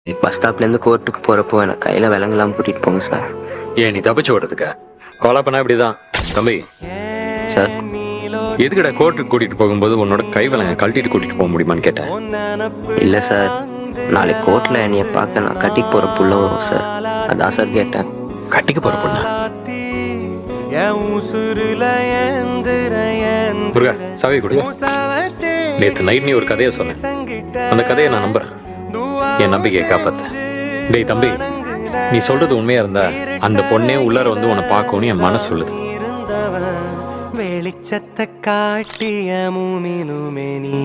Bus ஸ்டாப்லேருந்து கோர்ட்டுக்கு போகிறப்போ எனக்கு கையில் விலங்கெல்லாம் கூட்டிகிட்டு போங்க சார். ஏன் நீ தப்பிச்சு ஓடுறதுக்கா? கொலை பண்ணா இப்படிதான் தம்பி. சார் எதுக்கடா கோர்ட்டுக்கு கூட்டிட்டு போகும்போது உன்னோட கை விலங்க கழட்டிட்டு கூட்டிட்டு போக முடியுமான்னு கேட்டேன். இல்லை சார், நாளைக்கு கோர்ட்டில் என்னைய பார்க்க நான் கட்டிக்கு போகிற புள்ள வரும் சார், அதான் சார் கேட்டேன். கட்டிக்க போற பொண்ணா? முருகா சாவி கொடுங்க. நேற்று நைட் நீ ஒரு கதையை சொன்ன, அந்த கதையை நான் நம்புறேன். என் நம்பிக்கையை காப்பாத்த. டேய் தம்பி, நீ சொல்றது உண்மையா இருந்தா அந்த பொண்ணே உள்ளார வந்து உன்னை பார்க்கணும்னு என் மனசு சொல்லுது. வெளிச்சத்தை காட்டிய மூமினுமே நீ